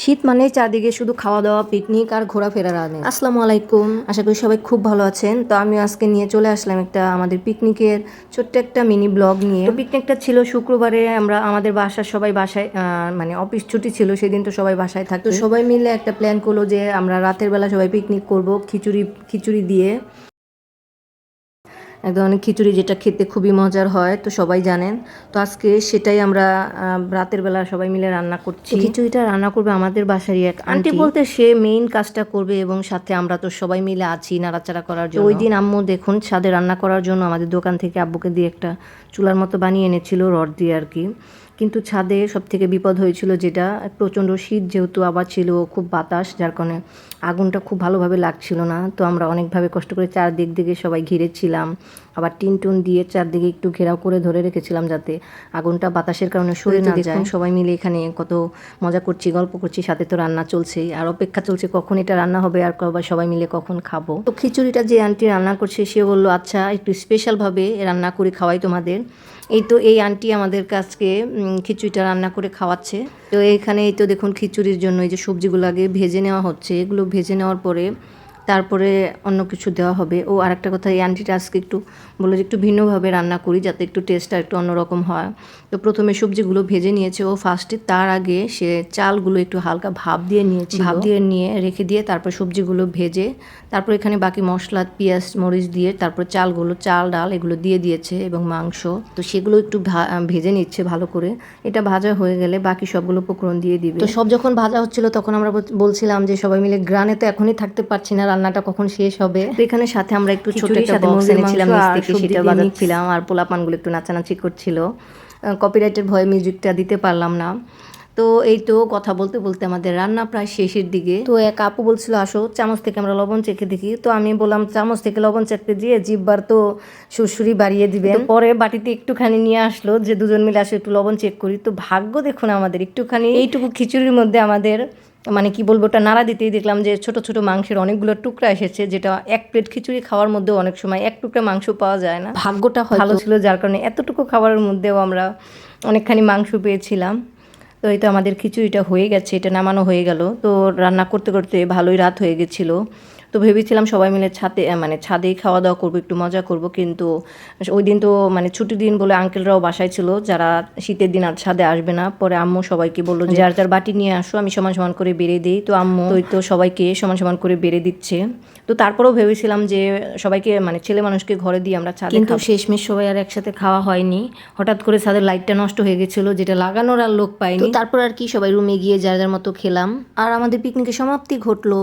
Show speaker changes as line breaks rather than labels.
শীত মানেই চারদিকে শুধু খাওয়া দাওয়া, পিকনিক আর ঘোরাফেরার আনে। আসসালামু আলাইকুম, আশা করি সবাই খুব ভালো আছেন। তো আমি আজকে নিয়ে চলে আসলাম একটা আমাদের পিকনিকের ছোট্ট একটা মিনি ব্লগ নিয়ে। তো পিকনিকটা ছিল শুক্রবারে, আমরা আমাদের বাসার সবাই বাসায় মানে অফিস ছুটি ছিল সেদিন, তো সবাই বাসায় থাকতো। সবাই মিলে একটা প্ল্যান করলো যে আমরা রাতের বেলা সবাই পিকনিক করব খিচুড়ি দিয়ে। এক ধরনের খিচুড়ি যেটা খেতে খুবই মজার হয়, তো সবাই জানেন। তো আজকে সেটাই আমরা রাতের বেলা সবাই মিলে রান্না করছি। খিচুড়িটা রান্না করবে আমাদের বাসারই এক আন্টি, বলতে সে মেইন কাজটা করবে এবং সাথে আমরা তো সবাই মিলে আছি নাড়াচাড়া করার জন্য। ওই দিন আম্মু দেখুন ছাদে রান্না করার জন্য আমাদের দোকান থেকে আব্বুকে দিয়ে একটা চুলার মতো বানিয়ে এনেছিল, রড দিয়ে আর কি। কিন্তু ছাদে সব থেকে বিপদ হয়েছিল যেটা, প্রচণ্ড শীত যেহেতু, আবার ছিল খুব বাতাস, যার কারণে আগুনটা খুব ভালোভাবে লাগছিল না। তো আমরা অনেকভাবে কষ্ট করে চারদিক দিকে সবাই ঘিরেছিলাম, আবার টিন টুন দিয়ে চারদিকে একটু ঘেরাও করে ধরে রেখেছিলাম যাতে আগুনটা বাতাসের কারণে সরে না যায়। সবাই মিলে এখানে কত মজা করছি, গল্প করছি, সাথে তো রান্না চলছেই, আর অপেক্ষা চলছে কখন এটা রান্না হবে আর সবাই মিলে কখন খাবো। তো খিচুড়িটা যে আন্টি রান্না করছে সে বললো আচ্ছা একটু স্পেশালভাবে রান্না করে খাওয়াই তোমাদের। এই তো এই আন্টি আমাদের কাছকে খিচুড়িটা রান্না করে খাওয়াচ্ছে। তো এইখানে এই তো দেখুন খিচুড়ির জন্য এই যে সবজিগুলো আগে ভেজে নেওয়া হচ্ছে, এগুলো ভেজে নেওয়ার পরে তারপরে অন্য কিছু দেওয়া হবে। ও আরেকটা কথা, এই আন্টিটা আজকে একটু বললো যে একটু ভিন্নভাবে রান্না করি যাতে একটু টেস্টটা একটু অন্যরকম হয়। তো প্রথমে সবজিগুলো ভেজে নিয়েছে ও ফার্স্টে, তার আগে সে চালগুলো একটু হালকা ভাপ দিয়ে নিয়েছে, ভাপ দিয়ে নিয়ে রেখে দিয়ে তারপর সবজিগুলো ভেজে তারপর এখানে বাকি মশলা পেঁয়াজ মরিচ দিয়ে তারপর চালগুলো, চাল ডাল এগুলো দিয়ে দিয়েছে এবং মাংস। তো সেগুলো একটু ভেজে নিচ্ছে ভালো করে। এটা ভাজা হয়ে গেলে বাকি সবগুলো উপকরণ দিয়ে দিবে। তো সব যখন ভাজা হচ্ছিল তখন আমরা বলছিলাম যে সবাই মিলে গ্রানে তো এখনই থাকতে পারছি না, রান্নাটা কখন শেষ হবে। তো এখানে সাথে আমরা একটু ছোট একটা বক্স এনেছিলাম নিচ থেকে, সেটা বাজাচ্ছিলাম আর পোলাপানগুলো একটু নাচানাচি করছিল। কপিরাইটের ভয়ে মিউজিকটা দিতে পারলাম না। তো এই তো কথা বলতে বলতে আমাদের রান্না প্রায় শেষের দিকে। তো এক আপু বলছিল আসো চামচ থেকে আমরা লবণ চেখে দেখি। তো আমি বললাম চামচ থেকে লবণ চেখতে দিয়ে জিভবার তো সুরসুরি বাড়িয়ে দিবে। পরে বাটিতে একটুখানি নিয়ে আসলো যে দুজন মিলে আসে একটু লবণ চেক করি। তো ভাগ্য দেখুন আমাদের একটুখানি এইটুকু খিচুড়ির মধ্যে আমাদের মানে কি বলবো, ওটা নাড়া দিতেই দেখলাম যে ছোট ছোট মাংসের অনেকগুলো টুকরা এসেছে, যেটা এক প্লেট খিচুড়ি খাওয়ার মধ্যেও অনেক সময় এক টুকরা মাংস পাওয়া যায় না। ভাগ্যটা ভালো ছিল যার কারণে এতটুকু খাবারের মধ্যেও আমরা অনেকখানি মাংস পেয়েছিলাম। তো এই তো আমাদের খিচুড়িটা হয়ে গেছে, এটা নামানো হয়ে গেল। তো রান্না করতে করতে ভালোই রাত হয়ে গেছিলো। তো ভেবেছিলাম সবাই মিলে ছাদেই খাওয়া দাওয়া করবো, একটু মজা করব। কিন্তু ওই দিন তো মানে ছুটির দিন বলে আঙ্কেলরাও বাসায় ছিল, যারা শীতের দিন আর ছাদে আসবে না। পরে আম্মু সবাইকে বললো যে যার যার বাটি নিয়ে আসো, আমি সমান সমান করে বেড়ে দিই। তো আম্মু তো সবাইকে সমান সমান করে বেড়ে দিচ্ছে। তো তারপরেও ভেবেছিলাম যে সবাইকে মানে ছেলে মানুষকে ঘরে দিয়ে আমরা ছাদে, কিন্তু শেষমেশ সবাই আর একসাথে খাওয়া হয়নি। হঠাৎ করে ছাদের লাইটটা নষ্ট হয়ে গেছিলো, যেটা লাগানোর আর লোক পাইনি। তারপর আর কি সবাই রুমে গিয়ে যার যার মতো খেলাম, আর আমাদের পিকনিকের সমাপ্তি ঘটলো।